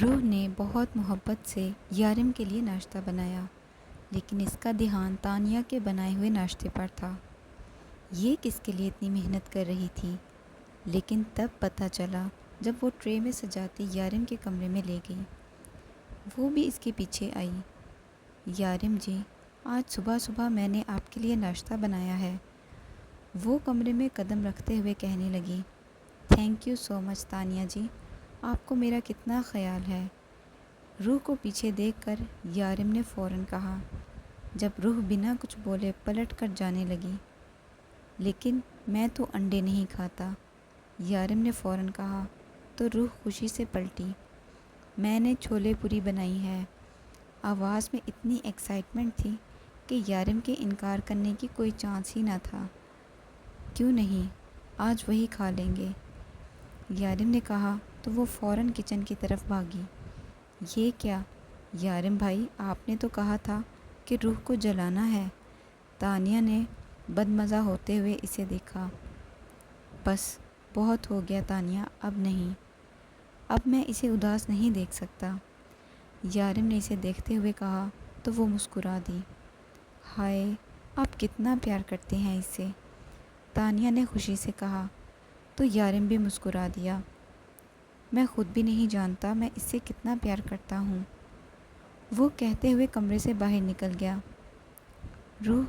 روح نے بہت محبت سے یارم کے لیے ناشتہ بنایا، لیکن اس کا دھیان تانیہ کے بنائے ہوئے ناشتے پر تھا۔ یہ کس کے لیے اتنی محنت کر رہی تھی؟ لیکن تب پتہ چلا جب وہ ٹرے میں سجاتی یارم کے کمرے میں لے گئی۔ وہ بھی اس کے پیچھے آئی۔ یارم جی، آج صبح صبح میں نے آپ کے لیے ناشتہ بنایا ہے، وہ کمرے میں قدم رکھتے ہوئے کہنے لگی۔ تھینک یو سو مچ تانیہ جی، آپ کو میرا کتنا خیال ہے۔ روح کو پیچھے دیکھ کر یارم نے فوراً کہا، جب روح بنا کچھ بولے پلٹ کر جانے لگی۔ لیکن میں تو انڈے نہیں کھاتا، یارم نے فوراً کہا تو روح خوشی سے پلٹی۔ میں نے چھولے پوری بنائی ہے۔ آواز میں اتنی ایکسائٹمنٹ تھی کہ یارم کے انکار کرنے کی کوئی چانس ہی نہ تھا۔ کیوں نہیں، آج وہی کھا لیں گے، یارم نے کہا تو وہ فوراً کچن کی طرف بھاگی۔ یہ کیا یارم بھائی، آپ نے تو کہا تھا کہ روح کو جلانا ہے، تانیہ نے بدمزہ ہوتے ہوئے اسے دیکھا۔ بس بہت ہو گیا تانیہ، اب نہیں، اب میں اسے اداس نہیں دیکھ سکتا، یارم نے اسے دیکھتے ہوئے کہا تو وہ مسکرا دی۔ ہائے، آپ کتنا پیار کرتے ہیں اس سے، تانیہ نے خوشی سے کہا تو یارم بھی مسکرا دیا۔ میں خود بھی نہیں جانتا میں اس سے کتنا پیار کرتا ہوں، وہ کہتے ہوئے کمرے سے باہر نکل گیا۔ روح،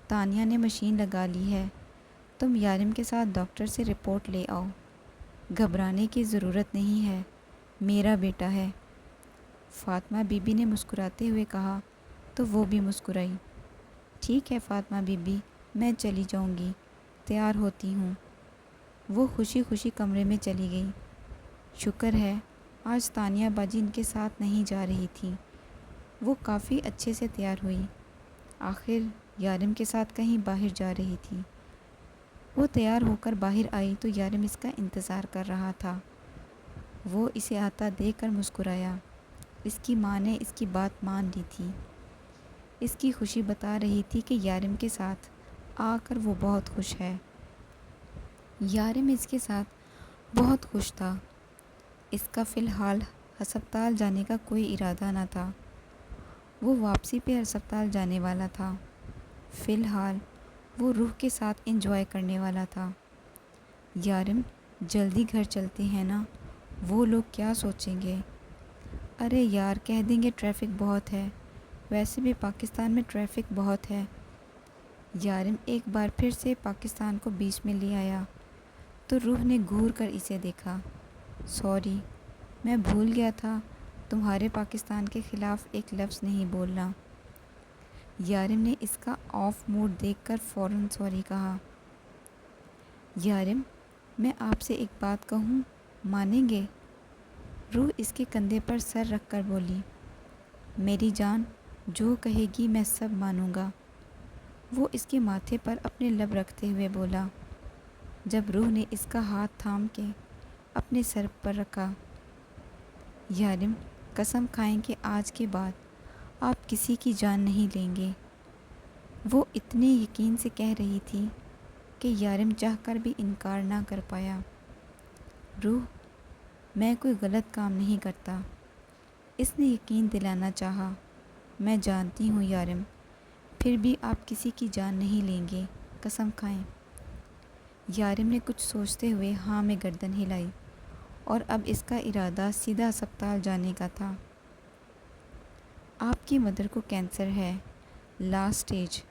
تانیہ نے مشین لگا لی ہے، تم یارم کے ساتھ ڈاکٹر سے رپورٹ لے آؤ۔ گھبرانے کی ضرورت نہیں ہے، میرا بیٹا ہے، فاطمہ بی بی نے مسکراتے ہوئے کہا تو وہ بھی مسکرائی۔ ٹھیک ہے فاطمہ بی بی، میں چلی جاؤں گی، تیار ہوتی ہوں، وہ خوشی خوشی کمرے میں چلی گئی۔ شکر ہے آج تانیہ باجی ان کے ساتھ نہیں جا رہی تھی، وہ کافی اچھے سے تیار ہوئی، آخر یارم کے ساتھ کہیں باہر جا رہی تھی۔ وہ تیار ہو کر باہر آئی تو یارم اس کا انتظار کر رہا تھا۔ وہ اسے آتا دیکھ کر مسکرایا۔ اس کی ماں نے اس کی بات مان لی تھی۔ اس کی خوشی بتا رہی تھی کہ یارم کے ساتھ آ کر وہ بہت خوش ہے۔ یارم اس کے ساتھ بہت خوش تھا۔ اس کا فی الحال ہسپتال جانے کا کوئی ارادہ نہ تھا، وہ واپسی پہ ہسپتال جانے والا تھا۔ فی الحال وہ روح کے ساتھ انجوائے کرنے والا تھا۔ یارم، جلدی گھر چلتے ہیں نا، وہ لوگ کیا سوچیں گے؟ ارے یار، کہہ دیں گے ٹریفک بہت ہے، ویسے بھی پاکستان میں ٹریفک بہت ہے۔ یارم ایک بار پھر سے پاکستان کو بیچ میں لے آیا تو روح نے گھور کر اسے دیکھا۔ سوری، میں بھول گیا تھا تمہارے پاکستان کے خلاف ایک لفظ نہیں بولنا۔ یارم نے اس کا آف موڈ دیکھ کر فوراً سوری کہا۔ یارم، میں آپ سے ایک بات کہوں، مانیں گے؟ روح اس کے کندھے پر سر رکھ کر بولی۔ میری جان، جو کہے گی میں سب مانوں گا، وہ اس کے ماتھے پر اپنے لب رکھتے ہوئے بولا۔ جب روح نے اس کا ہاتھ تھام کے اپنے سر پر رکھا۔ یارم، قسم کھائیں کہ آج کے بعد آپ کسی کی جان نہیں لیں گے، وہ اتنے یقین سے کہہ رہی تھی کہ یارم چاہ کر بھی انکار نہ کر پایا۔ روح، میں کوئی غلط کام نہیں کرتا، اس نے یقین دلانا چاہا۔ میں جانتی ہوں یارم، پھر بھی آپ کسی کی جان نہیں لیں گے، قسم کھائیں۔ یارم نے کچھ سوچتے ہوئے ہاں میں گردن ہلائی، اور اب اس کا ارادہ سیدھا ہسپتال جانے کا تھا۔ آپ کی مدر کو کینسر ہے، لاسٹ سٹیج،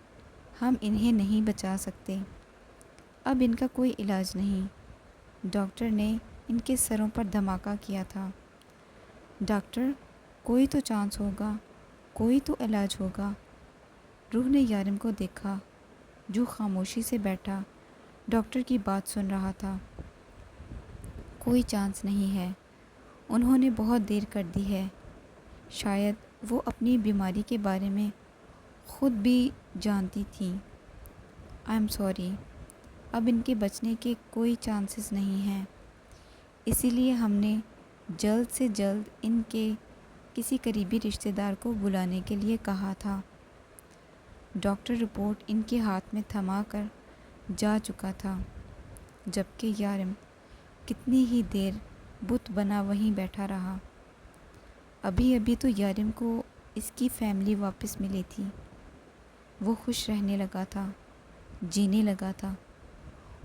ہم انہیں نہیں بچا سکتے، اب ان کا کوئی علاج نہیں، ڈاکٹر نے ان کے سروں پر دھماکہ کیا تھا۔ ڈاکٹر، کوئی تو چانس ہوگا، کوئی تو علاج ہوگا، روح نے یارم کو دیکھا جو خاموشی سے بیٹھا ڈاکٹر کی بات سن رہا تھا۔ کوئی چانس نہیں ہے، انہوں نے بہت دیر کر دی ہے، شاید وہ اپنی بیماری کے بارے میں خود بھی جانتی تھیں۔ آئی ایم سوری، اب ان کے بچنے کے کوئی چانسز نہیں ہیں، اسی لیے ہم نے جلد سے جلد ان کے کسی قریبی رشتہ دار کو بلانے کے لیے کہا تھا۔ ڈاکٹر رپورٹ ان کے ہاتھ میں تھما کر جا چکا تھا، جبکہ یارم کتنی ہی دیر بت بنا وہیں بیٹھا رہا۔ ابھی ابھی تو یارم کو اس کی فیملی واپس ملی تھی، وہ خوش رہنے لگا تھا، جینے لگا تھا،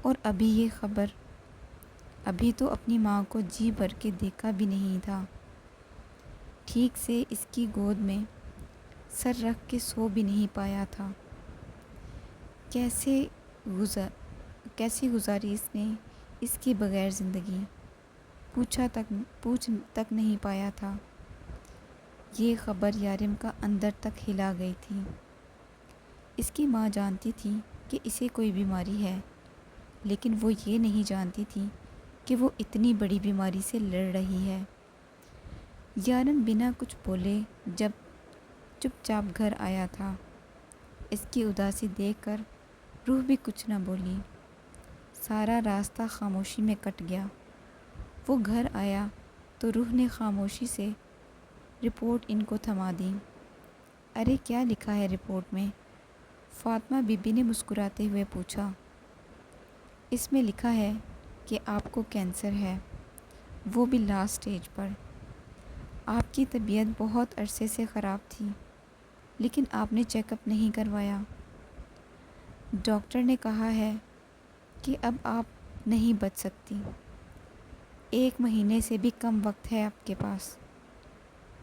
اور ابھی یہ خبر، ابھی تو اپنی ماں کو جی بھر کے دیکھا بھی نہیں تھا، ٹھیک سے اس کی گود میں سر رکھ کے سو بھی نہیں پایا تھا۔ کیسے گزاری اس نے اس کے بغیر زندگی، پوچھ تک نہیں پایا تھا۔ یہ خبر یارم کا اندر تک ہلا گئی تھی۔ اس کی ماں جانتی تھی کہ اسے کوئی بیماری ہے، لیکن وہ یہ نہیں جانتی تھی کہ وہ اتنی بڑی بیماری سے لڑ رہی ہے۔ یارم بنا کچھ بولے جب چپ چاپ گھر آیا تھا، اس کی اداسی دیکھ کر روح بھی کچھ نہ بولی۔ سارا راستہ خاموشی میں کٹ گیا۔ وہ گھر آیا تو روح نے خاموشی سے رپورٹ ان کو تھما دی۔ ارے کیا لکھا ہے رپورٹ میں؟ فاطمہ بی بی نے مسکراتے ہوئے پوچھا۔ اس میں لکھا ہے کہ آپ کو کینسر ہے، وہ بھی لاسٹ سٹیج پر۔ آپ کی طبیعت بہت عرصے سے خراب تھی، لیکن آپ نے چیک اپ نہیں کروایا۔ ڈاکٹر نے کہا ہے کہ اب آپ نہیں بچ سکتی، 1 مہینے سے بھی کم وقت ہے آپ کے پاس۔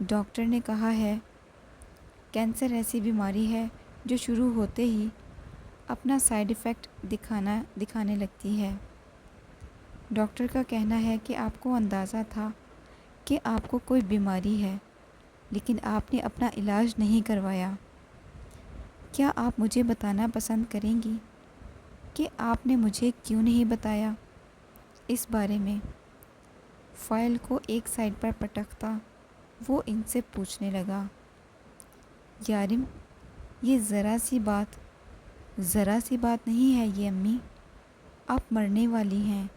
ڈاکٹر نے کہا ہے کینسر ایسی بیماری ہے جو شروع ہوتے ہی اپنا سائیڈ ایفیکٹ دکھانے لگتی ہے۔ ڈاکٹر کا کہنا ہے کہ آپ کو اندازہ تھا کہ آپ کو کوئی بیماری ہے، لیکن آپ نے اپنا علاج نہیں کروایا۔ کیا آپ مجھے بتانا پسند کریں گی کہ آپ نے مجھے کیوں نہیں بتایا اس بارے میں؟ فائل کو ایک سائڈ پر پٹکتا وہ ان سے پوچھنے لگا۔ یارم، یہ ذرا سی بات نہیں ہے یہ امی، آپ مرنے والی ہیں،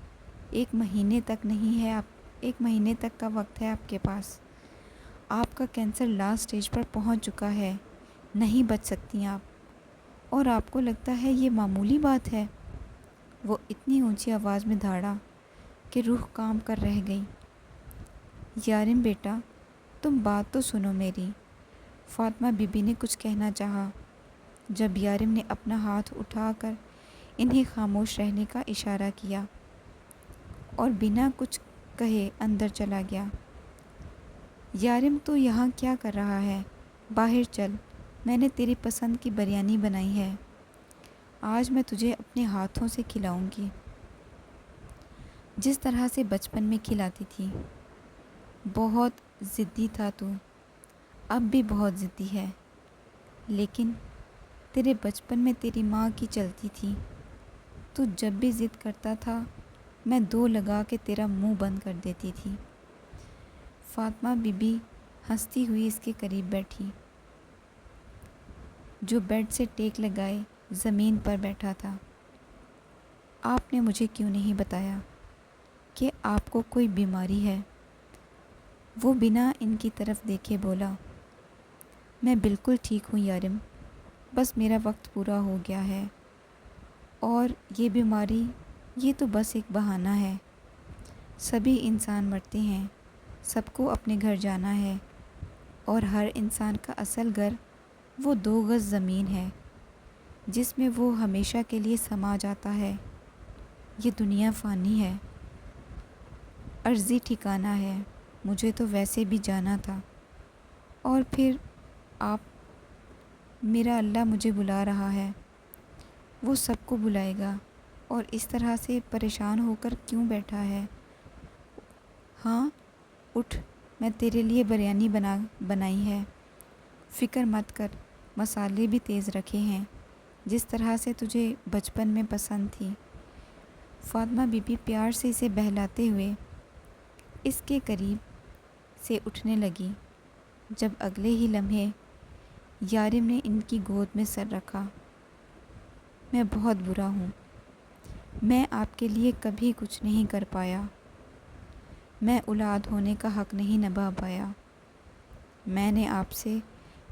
1 مہینے تک نہیں ہے، 1 مہینے تک کا وقت ہے آپ کے پاس۔ آپ کا کینسر لاسٹ سٹیج پر پہنچ چکا ہے، نہیں بچ سکتی آپ، اور آپ کو لگتا ہے یہ معمولی بات ہے؟ وہ اتنی اونچی آواز میں دھاڑا کہ روح کام کر رہ گئی۔ یارم بیٹا، تم بات تو سنو میری۔ فاطمہ بی بی نے کچھ کہنا چاہا، جب یارم نے اپنا ہاتھ اٹھا کر انہیں خاموش رہنے کا اشارہ کیا اور بنا کچھ کہے اندر چلا گیا۔ یارم تو یہاں کیا کر رہا ہے؟ باہر چل، میں نے تیری پسند کی بریانی بنائی ہے، آج میں تجھے اپنے ہاتھوں سے کھلاؤں گی، جس طرح سے بچپن میں کھلاتی تھی۔ بہت ضدی تھا تو، اب بھی بہت ضدی ہے، لیکن تیرے بچپن میں تیری ماں کی چلتی تھی، تو جب بھی ضد کرتا تھا میں 2 لگا کے تیرا منہ بند کر دیتی تھی۔ فاطمہ بی بی ہنستی ہوئی اس کے قریب بیٹھی، جو بیڈ سے ٹیک لگائے زمین پر بیٹھا تھا۔ آپ نے مجھے کیوں نہیں بتایا کہ آپ کو کوئی بیماری ہے؟ وہ بنا ان کی طرف دیکھے بولا۔ میں بالکل ٹھیک ہوں یارم، بس میرا وقت پورا ہو گیا ہے، اور یہ بیماری، یہ تو بس ایک بہانہ ہے۔ سبھی انسان مرتے ہیں، سب کو اپنے گھر جانا ہے، اور ہر انسان کا اصل گھر وہ 2 گز زمین ہے جس میں وہ ہمیشہ کے لیے سما جاتا ہے۔ یہ دنیا فانی ہے، عرضی ٹھکانہ ہے، مجھے تو ویسے بھی جانا تھا، اور پھر میرا اللہ مجھے بلا رہا ہے، وہ سب کو بلائے گا، اور اس طرح سے پریشان ہو کر کیوں بیٹھا ہے؟ ہاں اٹھ، میں تیرے لیے بریانی بنائی ہے، فکر مت کر، مسالے بھی تیز رکھے ہیں، جس طرح سے تجھے بچپن میں پسند تھی۔ فاطمہ بی بی پیار سے اسے بہلاتے ہوئے اس کے قریب سے اٹھنے لگی، جب اگلے ہی لمحے یارم نے ان کی گود میں سر رکھا۔ میں بہت برا ہوں، میں آپ کے لیے کبھی کچھ نہیں کر پایا، میں اولاد ہونے کا حق نہیں نبھا پایا، میں نے آپ سے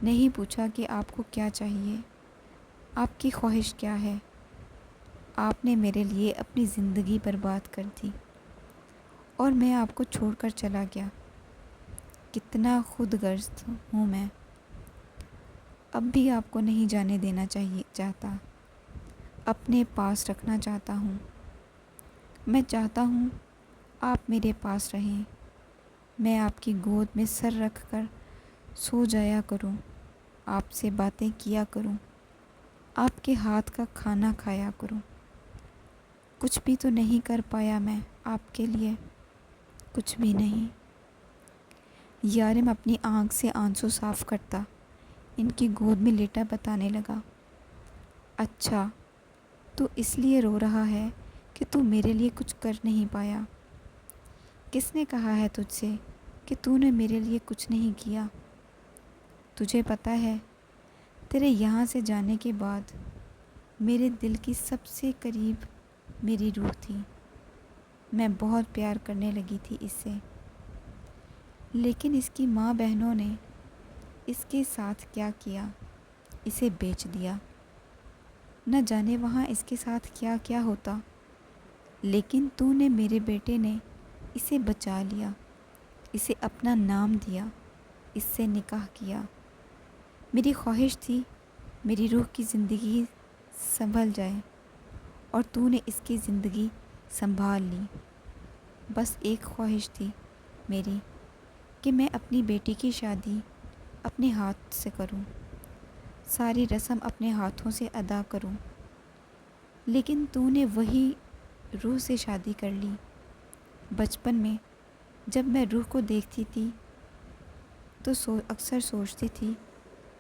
نہیں پوچھا کہ آپ کو کیا چاہیے، آپ کی خواہش کیا ہے، آپ نے میرے لیے اپنی زندگی برباد کر دی، اور میں آپ کو چھوڑ کر چلا گیا۔ کتنا خود غرض ہوں میں، اب بھی آپ کو نہیں جانے دینا چاہتا، اپنے پاس رکھنا چاہتا ہوں۔ میں چاہتا ہوں آپ میرے پاس رہیں، میں آپ کی گود میں سر رکھ کر سو جایا کروں، آپ سے باتیں کیا کروں، آپ کے ہاتھ کا کھانا کھایا کروں۔ کچھ بھی تو نہیں کر پایا میں آپ کے لیے، کچھ بھی نہیں۔ یارم اپنی آنکھ سے آنسو صاف کرتا ان کی گود میں لیٹا بتانے لگا، اچھا تو اس لیے رو رہا ہے کہ تو میرے لیے کچھ کر نہیں پایا۔ کس نے کہا ہے تجھ سے کہ تو نے میرے لیے کچھ نہیں کیا؟ تجھے پتہ ہے تیرے یہاں سے جانے کے بعد میرے دل کی سب سے قریب میری روح تھی، میں بہت پیار کرنے لگی تھی اس سے، لیکن اس کی ماں بہنوں نے اس کے ساتھ کیا کیا، اسے بیچ دیا۔ نہ جانے وہاں اس کے ساتھ کیا کیا ہوتا، لیکن تو نے میرے بیٹے نے اسے بچا لیا، اسے اپنا نام دیا، اس سے نکاح کیا۔ میری خواہش تھی میری روح کی زندگی سنبھل جائے اور تو نے اس کی زندگی سنبھال لی۔ بس ایک خواہش تھی میری کہ میں اپنی بیٹی کی شادی اپنے ہاتھ سے کروں، ساری رسم اپنے ہاتھوں سے ادا کروں، لیکن تو نے وہی روح سے شادی کر لی۔ بچپن میں جب میں روح کو دیکھتی تھی تو اکثر سوچتی تھی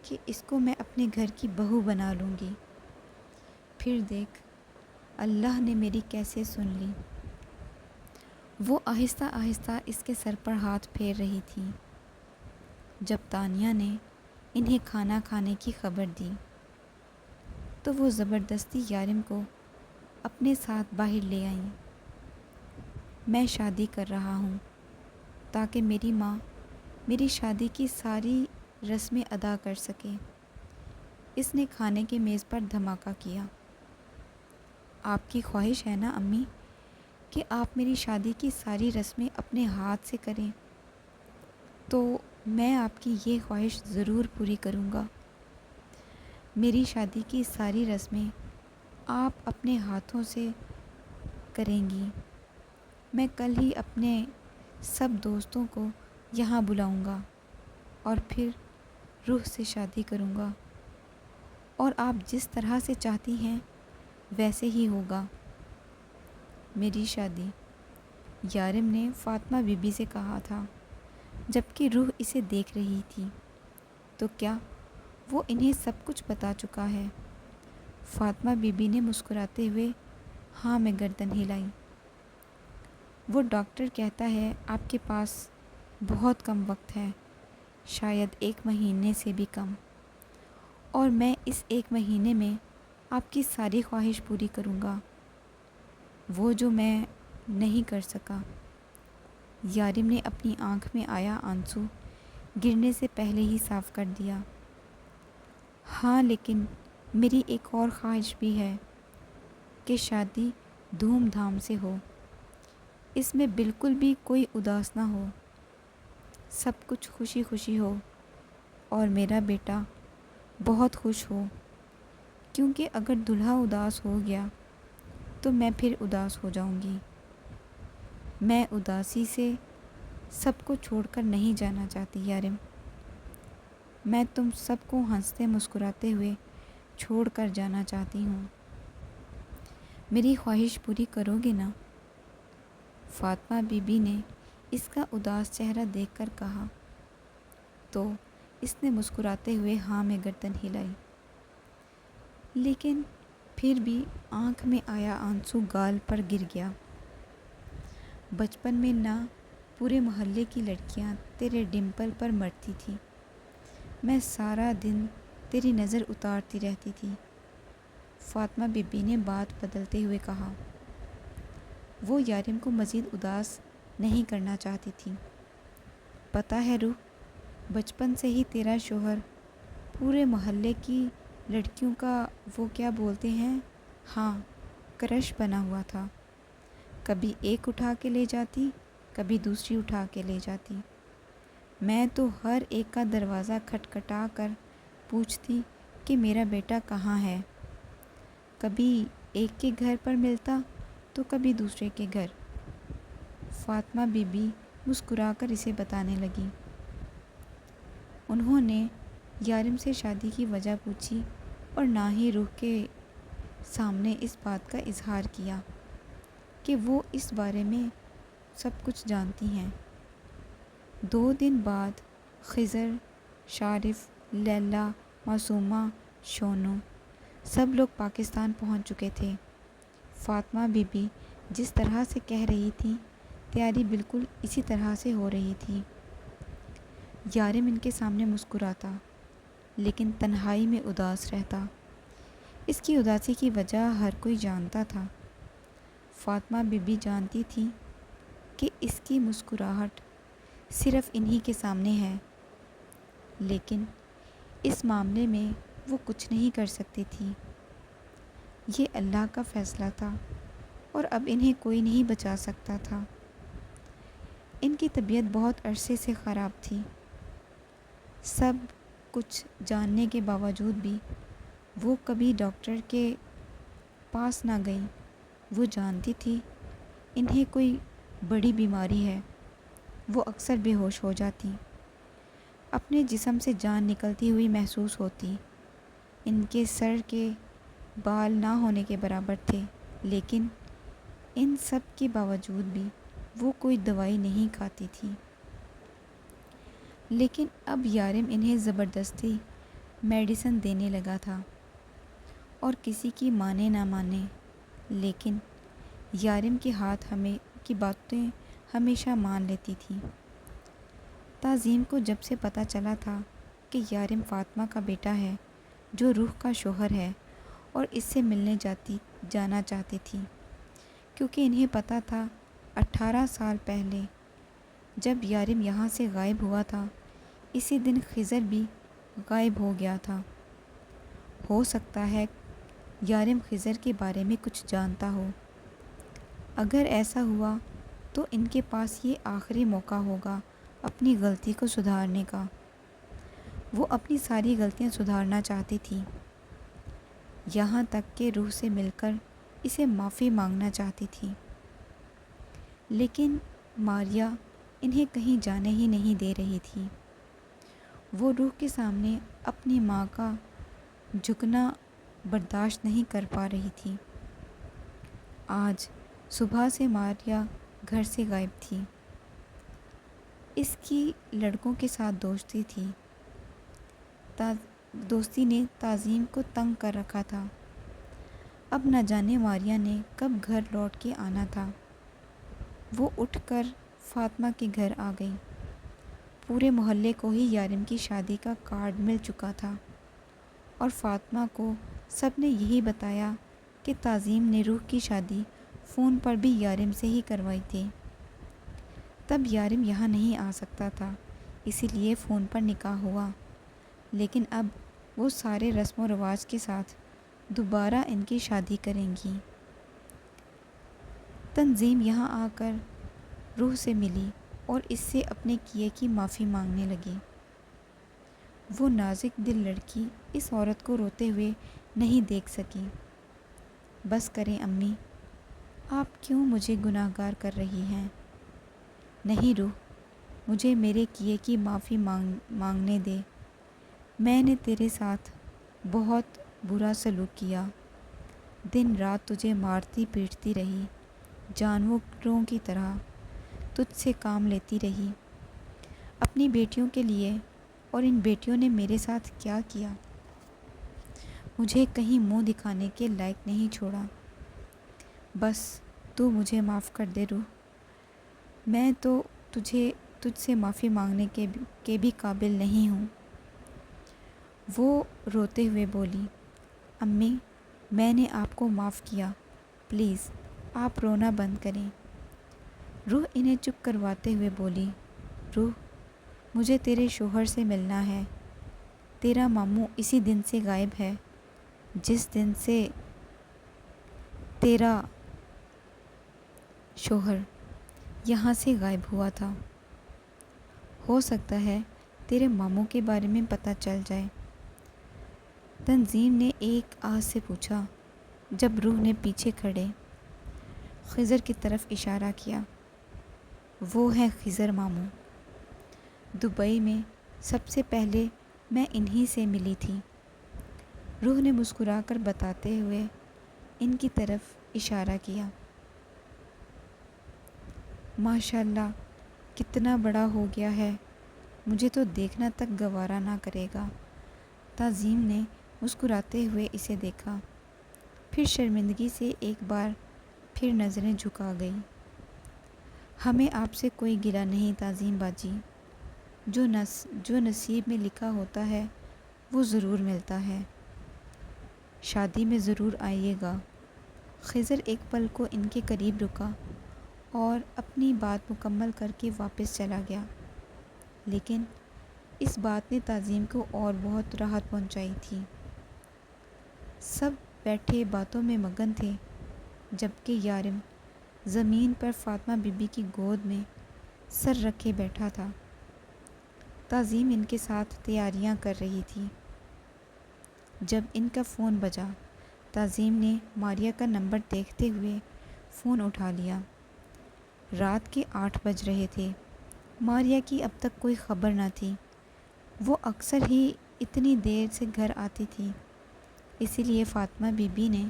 کہ اس کو میں اپنے گھر کی بہو بنا لوں گی۔ پھر دیکھ اللہ نے میری کیسے سن لی۔ وہ آہستہ آہستہ اس کے سر پر ہاتھ پھیر رہی تھی جب تانیہ نے انہیں کھانا کھانے کی خبر دی تو وہ زبردستی یارم کو اپنے ساتھ باہر لے آئیں۔ میں شادی کر رہا ہوں تاکہ میری ماں میری شادی کی ساری رسمیں ادا کر سکے۔ اس نے کھانے کے میز پر دھماکہ کیا۔ آپ کی خواہش ہے نا امی کہ آپ میری شادی کی ساری رسمیں اپنے ہاتھ سے کریں، تو میں آپ کی یہ خواہش ضرور پوری کروں گا۔ میری شادی کی ساری رسمیں آپ اپنے ہاتھوں سے کریں گی۔ میں کل ہی اپنے سب دوستوں کو یہاں بلاؤں گا اور پھر روح سے شادی کروں گا، اور آپ جس طرح سے چاہتی ہیں ویسے ہی ہوگا میری شادی۔ یارم نے فاطمہ بی بی سے کہا تھا جبکہ روح اسے دیکھ رہی تھی، تو کیا وہ انہیں سب کچھ بتا چکا ہے؟ فاطمہ بی بی نے مسکراتے ہوئے ہاں میں گردن ہلائی۔ وہ ڈاکٹر کہتا ہے آپ کے پاس بہت کم وقت ہے، شاید 1 مہینے سے بھی کم، اور میں اس 1 مہینے میں آپ کی ساری خواہش پوری کروں گا، وہ جو میں نہیں کر سکا۔ یارم نے اپنی آنکھ میں آیا آنسو گرنے سے پہلے ہی صاف کر دیا۔ ہاں لیکن میری ایک اور خواہش بھی ہے کہ شادی دھوم دھام سے ہو، اس میں بالکل بھی کوئی اداس نہ ہو، سب کچھ خوشی خوشی ہو، اور میرا بیٹا بہت خوش ہو، کیونکہ اگر دلہا اداس ہو گیا تو میں پھر اداس ہو جاؤں گی۔ میں اداسی سے سب کو چھوڑ کر نہیں جانا چاہتی یارم، میں تم سب کو ہنستے مسکراتے ہوئے چھوڑ کر جانا چاہتی ہوں۔ میری خواہش پوری کرو گے نا؟ فاطمہ بی بی نے اس کا اداس چہرہ دیکھ کر کہا، تو اس نے مسکراتے ہوئے ہاں میں گردن ہلائی، لیکن پھر بھی آنکھ میں آیا آنسو گال پر گر گیا۔ بچپن میں نہ پورے محلے کی لڑکیاں تیرے ڈمپل پر مرتی تھی، میں سارا دن تیری نظر اتارتی رہتی تھی۔ فاطمہ بی بی نے بات بدلتے ہوئے کہا۔ وہ یارم کو مزید اداس نہیں کرنا چاہتی تھی۔ پتہ ہے روح، بچپن سے ہی تیرا شوہر پورے محلے کی لڑکیوں کا وہ کیا بولتے ہیں، ہاں کرش بنا ہوا تھا، کبھی ایک اٹھا کے لے جاتی، کبھی دوسری اٹھا کے لے جاتی۔ میں تو ہر ایک کا دروازہ کھٹکھٹا کر پوچھتی کہ میرا بیٹا کہاں ہے۔ کبھی ایک کے گھر پر ملتا تو کبھی دوسرے کے گھر۔ فاطمہ بی بی مسکرا کر اسے بتانے لگی۔ انہوں نے یارم سے شادی کی وجہ پوچھی اور نہ ہی روح کے سامنے اس بات کا اظہار کیا کہ وہ اس بارے میں سب کچھ جانتی ہیں۔ 2 دن بعد خضر، شارف، لیلی، معصومہ، شونو سب لوگ پاکستان پہنچ چکے تھے۔ فاطمہ بی بی جس طرح سے کہہ رہی تھی تیاری بالکل اسی طرح سے ہو رہی تھی۔ یارم ان کے سامنے مسکراتا لیکن تنہائی میں اداس رہتا۔ اس کی اداسی کی وجہ ہر کوئی جانتا تھا۔ فاطمہ بی بی جانتی تھی کہ اس کی مسکراہٹ صرف انہی کے سامنے ہے، لیکن اس معاملے میں وہ کچھ نہیں کر سکتی تھی۔ یہ اللہ کا فیصلہ تھا اور اب انہیں کوئی نہیں بچا سکتا تھا۔ ان کی طبیعت بہت عرصے سے خراب تھی۔ سب کچھ جاننے کے باوجود بھی وہ کبھی ڈاکٹر کے پاس نہ گئی۔ وہ جانتی تھی انہیں کوئی بڑی بیماری ہے۔ وہ اکثر بے ہوش ہو جاتی، اپنے جسم سے جان نکلتی ہوئی محسوس ہوتی۔ ان کے سر کے بال نہ ہونے کے برابر تھے، لیکن ان سب کے باوجود بھی وہ کوئی دوائی نہیں کھاتی تھی۔ لیکن اب یارم انہیں زبردستی میڈیسن دینے لگا تھا، اور کسی کی مانے نہ مانے، لیکن یارم کے ہاتھ کی باتیں ہمیشہ مان لیتی تھی۔ تعظیم کو جب سے پتہ چلا تھا کہ یارم فاطمہ کا بیٹا ہے جو روح کا شوہر ہے، اور اس سے ملنے جانا چاہتی تھی، کیونکہ انہیں پتہ تھا 18 سال پہلے جب یارم یہاں سے غائب ہوا تھا، اسی دن خضر بھی غائب ہو گیا تھا۔ ہو سکتا ہے یارم خضر کے بارے میں کچھ جانتا ہو۔ اگر ایسا ہوا تو ان کے پاس یہ آخری موقع ہوگا اپنی غلطی کو سدھارنے کا۔ وہ اپنی ساری غلطیاں سدھارنا چاہتی تھی، یہاں تک کہ روح سے مل کر اسے معافی مانگنا چاہتی تھی۔ لیکن ماریہ انہیں کہیں جانے ہی نہیں دے رہی تھی۔ وہ روح کے سامنے اپنی ماں کا جھکنا برداشت نہیں کر پا رہی تھی۔ آج صبح سے ماریہ گھر سے غائب تھی۔ اس کی لڑکوں کے ساتھ دوستی تھی۔ دوستی نے تعظیم کو تنگ کر رکھا تھا۔ اب نہ جانے ماریہ نے کب گھر لوٹ کے آنا تھا۔ وہ اٹھ کر فاطمہ کے گھر آ گئی۔ پورے محلے کو ہی یارم کی شادی کا کارڈ مل چکا تھا، اور فاطمہ کو سب نے یہی بتایا کہ تعظیم نے روح کی شادی فون پر بھی یارم سے ہی کروائی تھی۔ تب یارم یہاں نہیں آ سکتا تھا، اسی لیے فون پر نکاح ہوا، لیکن اب وہ سارے رسم و رواج کے ساتھ دوبارہ ان کی شادی کریں گی۔ تنظیم یہاں آ کر روح سے ملی اور اس سے اپنے کیے کی معافی مانگنے لگی۔ وہ نازک دل لڑکی اس عورت کو روتے ہوئے نہیں دیکھ سکی۔ بس کریں امی، آپ کیوں مجھے گناہگار کر رہی ہیں؟ نہیں روح، مجھے میرے کیے کی معافی مانگنے دے۔ میں نے تیرے ساتھ بہت برا سلوک کیا، دن رات تجھے مارتی پیٹتی رہی، جانوروں کی طرح تجھ سے کام لیتی رہی اپنی بیٹیوں کے لیے، اور ان بیٹیوں نے میرے ساتھ کیا کیا؟ مجھے کہیں منہ دکھانے کے لائق نہیں چھوڑا۔ بس تو مجھے معاف کر دے روح، میں تو تجھ سے معافی مانگنے کے بھی قابل نہیں ہوں۔ وہ روتے ہوئے بولی، امی میں نے آپ کو معاف کیا، پلیز آپ رونا بند کریں۔ روح انہیں چپ کرواتے ہوئے بولی، روح مجھے تیرے شوہر سے ملنا ہے۔ تیرا ماموں اسی دن سے غائب ہے جس دن سے تیرا شوہر یہاں سے غائب ہوا تھا۔ ہو سکتا ہے تیرے ماموں کے بارے میں پتہ چل جائے۔ تنظیم نے ایک آہ سے پوچھا، جب روح نے پیچھے کھڑے خضر کی طرف اشارہ کیا۔ وہ ہے خضر ماموں۔ دبئی میں سب سے پہلے میں انہی سے ملی تھی۔ روح نے مسکرا کر بتاتے ہوئے ان کی طرف اشارہ کیا۔ ماشاءاللہ کتنا بڑا ہو گیا ہے، مجھے تو دیکھنا تک گوارا نہ کرے گا۔ تعظیم نے مسکراتے ہوئے اسے دیکھا، پھر شرمندگی سے ایک بار پھر نظریں جھکا گئی۔ ہمیں آپ سے کوئی گلہ نہیں تعظیم باجی، جو نصیب میں لکھا ہوتا ہے وہ ضرور ملتا ہے۔ شادی میں ضرور آئیے گا۔ خضر ایک پل کو ان کے قریب رکا اور اپنی بات مکمل کر کے واپس چلا گیا، لیکن اس بات نے تعظیم کو اور بہت راحت پہنچائی تھی۔ سب بیٹھے باتوں میں مگن تھے، جبکہ یارم زمین پر فاطمہ بی بی کی گود میں سر رکھے بیٹھا تھا۔ تعظیم ان کے ساتھ تیاریاں کر رہی تھی۔ جب ان کا فون بجا، تعظیم نے ماریا کا نمبر دیکھتے ہوئے فون اٹھا لیا۔ رات کے 8 بج رہے تھے۔ ماریا کی اب تک کوئی خبر نہ تھی۔ وہ اکثر ہی اتنی دیر سے گھر آتی تھی، اسی لیے فاطمہ بی بی نے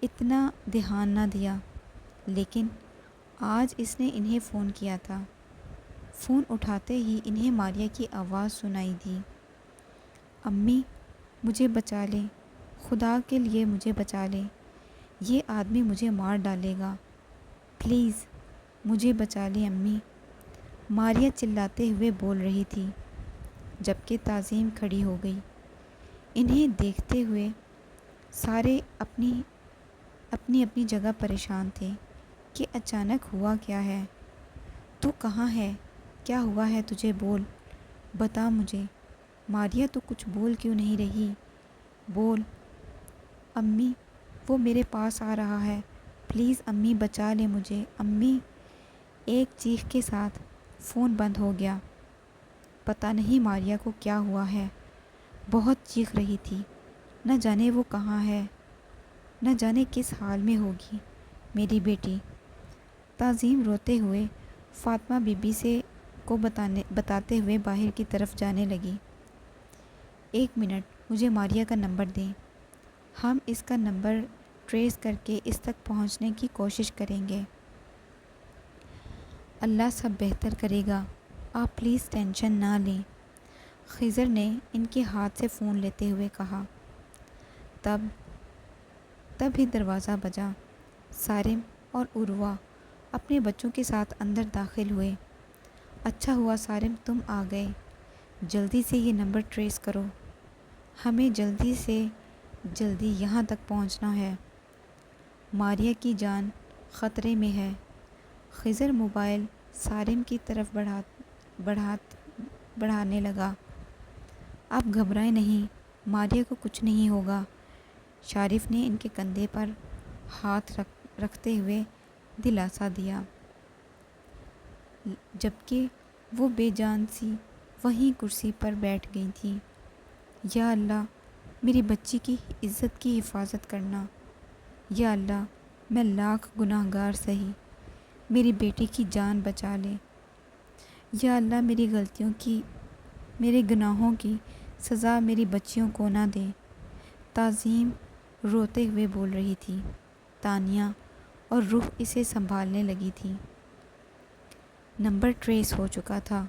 اتنا دھیان نہ دیا، لیکن آج اس نے انہیں فون کیا تھا۔ فون اٹھاتے ہی انہیں ماریا کی آواز سنائی دی۔ امی مجھے بچا لیں، خدا کے لیے مجھے بچا لیں، یہ آدمی مجھے مار ڈالے گا، پلیز مجھے بچا لیں امی، ماریا چلاتے ہوئے بول رہی تھی، جبکہ تعظیم کھڑی ہو گئی۔ انہیں دیکھتے ہوئے سارے اپنی اپنی جگہ پریشان تھے کہ اچانک ہوا کیا ہے۔ تو کہاں ہے؟ کیا ہوا ہے تجھے؟ بول، بتا مجھے۔ ماریا تو کچھ بول کیوں نہیں رہی؟ بول۔ امی وہ میرے پاس آ رہا ہے، پلیز امی بچا لیں مجھے، امی۔ ایک چیخ کے ساتھ فون بند ہو گیا۔ پتہ نہیں ماریا کو کیا ہوا ہے، بہت چیخ رہی تھی، نہ جانے وہ کہاں ہے، نہ جانے کس حال میں ہوگی میری بیٹی۔ تعظیم روتے ہوئے فاطمہ بی بی کو بتاتے ہوئے باہر کی طرف جانے لگی۔ 1 منٹ مجھے ماریا کا نمبر دیں، ہم اس کا نمبر ٹریس کر کے اس تک پہنچنے کی کوشش کریں گے۔ اللہ سب بہتر کرے گا، آپ پلیز ٹینشن نہ لیں، خضر نے ان کے ہاتھ سے فون لیتے ہوئے کہا۔ تب ہی دروازہ بجا۔ سارم اور عروہ اپنے بچوں کے ساتھ اندر داخل ہوئے۔ اچھا ہوا سارم تم آ گئے، جلدی سے یہ نمبر ٹریس کرو، ہمیں جلدی سے جلدی یہاں تک پہنچنا ہے، ماریا کی جان خطرے میں ہے۔ خضر موبائل سارم کی طرف بڑھانے لگا۔ آپ گھبرائیں نہیں، ماریا کو کچھ نہیں ہوگا۔ شارف نے ان کے کندھے پر ہاتھ رکھتے ہوئے دلاسا دیا، جبکہ وہ بے جان سی وہیں کرسی پر بیٹھ گئی تھی۔ یا اللہ میری بچی کی عزت کی حفاظت کرنا، یا اللہ میں لاکھ گناہ گار سہی، میری بیٹی کی جان بچا لے، یا اللہ میرے گناہوں کی سزا میری بچیوں کو نہ دے۔ تعظیم روتے ہوئے بول رہی تھی۔ تانیہ اور روح اسے سنبھالنے لگی تھی۔ نمبر ٹریس ہو چکا تھا۔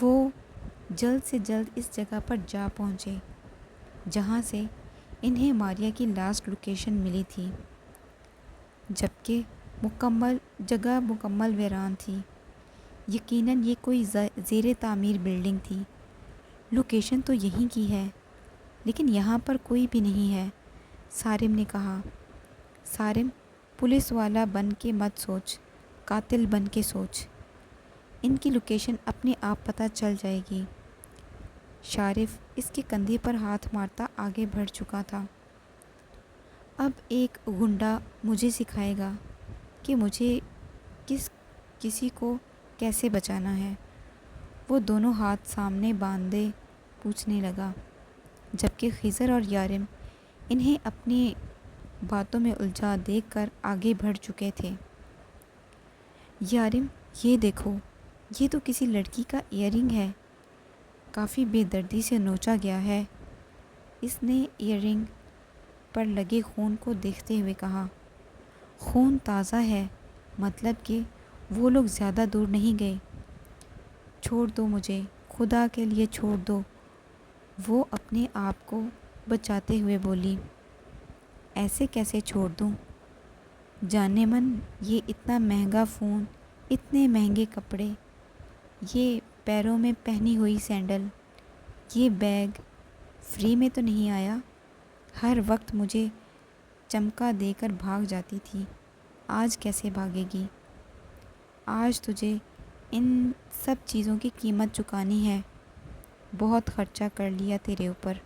وہ جلد سے جلد اس جگہ پر جا پہنچے جہاں سے انہیں ماریا کی لاسٹ لوکیشن ملی تھی، جبکہ جگہ مکمل ویران تھی۔ یقیناً یہ کوئی زیر تعمیر بلڈنگ تھی۔ لوکیشن تو یہیں کی ہے، لیکن یہاں پر کوئی بھی نہیں ہے، سارم نے کہا۔ سارم پولیس والا بن کے مت سوچ، قاتل بن کے سوچ، ان کی لوکیشن اپنے آپ پتہ چل جائے گی۔ شارف اس کے کندھے پر ہاتھ مارتا آگے بڑھ چکا تھا۔ اب ایک گنڈا مجھے سکھائے گا کہ مجھے کسی کو کیسے بچانا ہے۔ وہ دونوں ہاتھ سامنے باندھے پوچھنے لگا، جبکہ خضر اور یارم انہیں اپنی باتوں میں الجھا دیکھ کر آگے بڑھ چکے تھے۔ یارم، یہ دیکھو، یہ تو کسی لڑکی کا ایئر رنگ ہے، کافی بے دردی سے نوچا گیا ہے۔ اس نے ایئر رنگ پر لگے خون کو دیکھتے ہوئے کہا۔ خون تازہ ہے، مطلب کہ وہ لوگ زیادہ دور نہیں گئے۔ چھوڑ دو مجھے، خدا کے لیے چھوڑ دو، وہ اپنے آپ کو بچاتے ہوئے بولی۔ ایسے کیسے چھوڑ دوں؟ جانے من، یہ اتنا مہنگا فون، اتنے مہنگے کپڑے، یہ پیروں میں پہنی ہوئی سینڈل، یہ بیگ فری میں تو نہیں آیا؟ ہر وقت مجھے چمکا دے کر بھاگ جاتی تھی، آج کیسے بھاگے گی؟ آج تجھے ان سب چیزوں کی قیمت چکانی ہے، بہت خرچہ کر لیا تیرے اوپر۔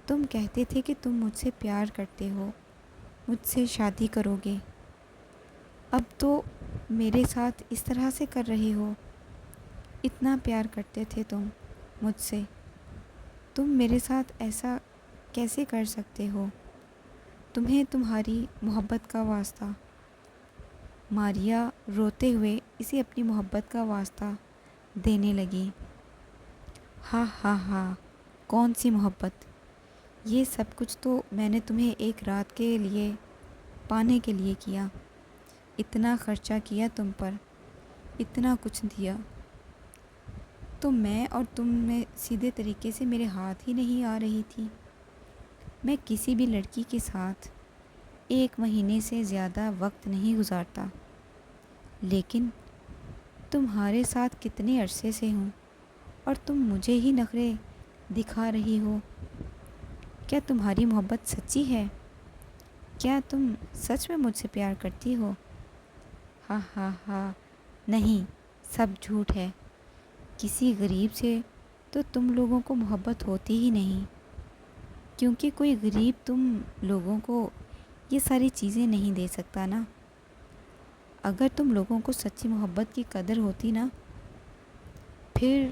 تم کہتے تھے کہ تم مجھ سے پیار کرتے ہو، مجھ سے شادی کرو گے، اب تو میرے ساتھ اس طرح سے کر رہے ہو۔ اتنا پیار کرتے تھے تم مجھ سے، تم میرے ساتھ ایسا کیسے کر سکتے ہو؟ تمہیں تمہاری محبت کا واسطہ۔ ماریا روتے ہوئے اسے اپنی محبت کا واسطہ دینے لگی۔ ہاں ہاں ہاں، کون سی محبت؟ یہ سب کچھ تو میں نے تمہیں ایک رات کے لیے پانے کے لیے کیا، اتنا خرچہ کیا تم پر، اتنا کچھ دیا، تو میں اور تم میں سیدھے طریقے سے میرے ہاتھ ہی نہیں آ رہی تھی۔ میں کسی بھی لڑکی کے ساتھ 1 مہینے سے زیادہ وقت نہیں گزارتا، لیکن تمہارے ساتھ کتنے عرصے سے ہوں اور تم مجھے ہی نخرے دکھا رہی ہو۔ کیا تمہاری محبت سچی ہے؟ کیا تم سچ میں مجھ سے پیار کرتی ہو؟ ہاں ہاں ہاں، نہیں، سب جھوٹ ہے۔ کسی غریب سے تو تم لوگوں کو محبت ہوتی ہی نہیں، کیونکہ کوئی غریب تم لوگوں کو یہ ساری چیزیں نہیں دے سکتا نا۔ اگر تم لوگوں کو سچی محبت کی قدر ہوتی نا، پھر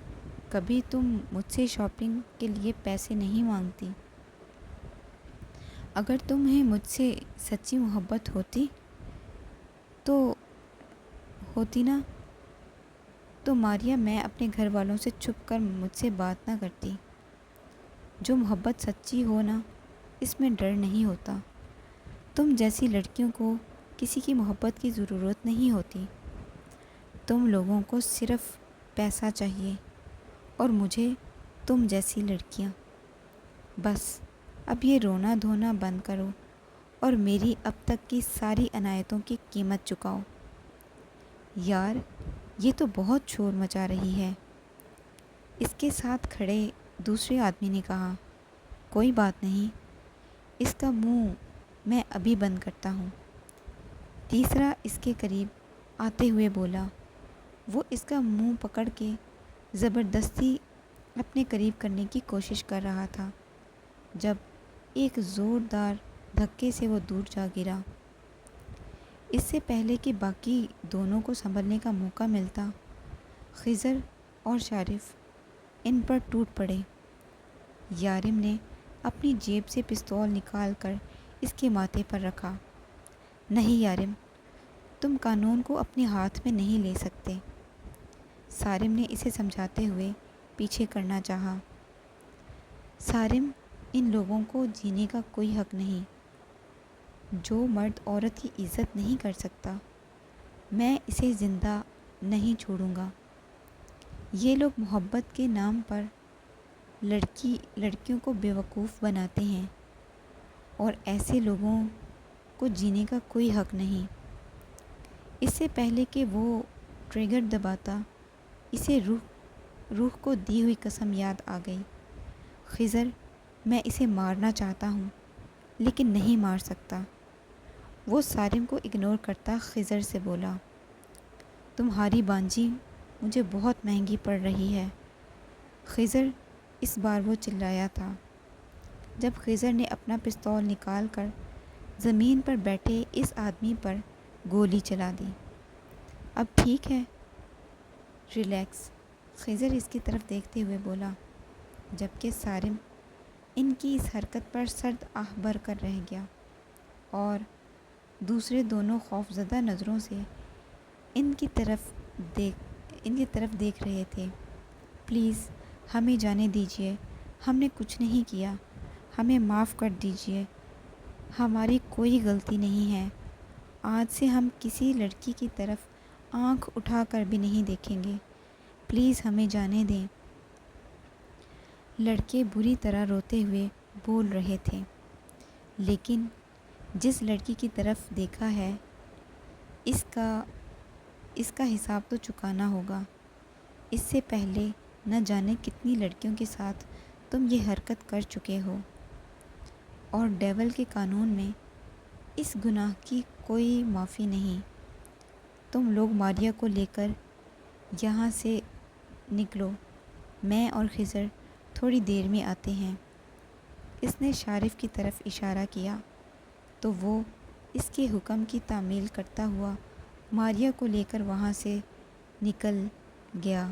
کبھی تم مجھ سے شاپنگ کے لیے پیسے نہیں مانگتی۔ اگر تمہیں مجھ سے سچی محبت ہوتی نا تو ماریا، میں اپنے گھر والوں سے چھپ کر مجھ سے بات نہ کرتی۔ جو محبت سچی ہو نا، اس میں ڈر نہیں ہوتا۔ تم جیسی لڑکیوں کو کسی کی محبت کی ضرورت نہیں ہوتی۔ تم لوگوں کو صرف پیسہ چاہیے، اور مجھے تم جیسی لڑکیاں۔ بس اب یہ رونا دھونا بند کرو اور میری اب تک کی ساری عنایتوں کی قیمت چکاؤ۔ یار، یہ تو بہت شور مچا رہی ہے، اس کے ساتھ کھڑے دوسرے آدمی نے کہا۔ کوئی بات نہیں، اس کا منہ میں ابھی بند کرتا ہوں، تیسرا اس کے قریب آتے ہوئے بولا۔ وہ اس کا منہ پکڑ کے زبردستی اپنے قریب کرنے کی کوشش کر رہا تھا، جب ایک زوردار دھکے سے وہ دور جا گرا۔ اس سے پہلے کہ باقی دونوں کو سنبھلنے کا موقع ملتا، خضر اور شارف ان پر ٹوٹ پڑے۔ یارم نے اپنی جیب سے پستول نکال کر اس کے ماتھے پر رکھا۔ نہیں یارم، تم قانون کو اپنے ہاتھ میں نہیں لے سکتے۔ سارم نے اسے سمجھاتے ہوئے پیچھے کرنا چاہا۔ سارم، ان لوگوں کو جینے کا کوئی حق نہیں۔ جو مرد عورت کی عزت نہیں کر سکتا، میں اسے زندہ نہیں چھوڑوں گا۔ یہ لوگ محبت کے نام پر لڑکیوں کو بیوقوف بناتے ہیں، اور ایسے لوگوں کو جینے کا کوئی حق نہیں۔ اس سے پہلے کہ وہ ٹریگر دباتا، اسے روح کو دی ہوئی قسم یاد آ گئی۔ خضر، میں اسے مارنا چاہتا ہوں، لیکن نہیں مار سکتا۔ وہ سارم کو اگنور کرتا خضر سے بولا۔ تمہاری بانجی مجھے بہت مہنگی پڑ رہی ہے۔ خضر، اس بار وہ چلایا تھا، جب خضر نے اپنا پستول نکال کر زمین پر بیٹھے اس آدمی پر گولی چلا دی۔ اب ٹھیک ہے، ریلیکس، خضر اس کی طرف دیکھتے ہوئے بولا، جبکہ صارم ان کی اس حرکت پر سرد آہ بھر کر رہ گیا اور دوسرے دونوں خوفزدہ نظروں سے ان کی طرف دیکھ رہے تھے۔ پلیز ہمیں جانے دیجیے، ہم نے کچھ نہیں کیا، ہمیں معاف کر دیجیے، ہماری کوئی غلطی نہیں ہے، آج سے ہم کسی لڑکی کی طرف آنکھ اٹھا کر بھی نہیں دیکھیں گے، پلیز ہمیں جانے دیں۔ لڑکے بری طرح روتے ہوئے بول رہے تھے، لیکن جس لڑکی کی طرف دیکھا ہے اس کا حساب تو چکانا ہوگا۔ اس سے پہلے نہ جانے کتنی لڑکیوں کے ساتھ تم یہ حرکت کر چکے ہو، اور ڈیول کے قانون میں اس گناہ کی کوئی معافی نہیں۔ تم لوگ ماریہ کو لے کر یہاں سے نکلو، میں اور خضر تھوڑی دیر میں آتے ہیں۔ اس نے شارف کی طرف اشارہ کیا تو وہ اس کے حکم کی تعمیل کرتا ہوا ماریہ کو لے کر وہاں سے نکل گیا۔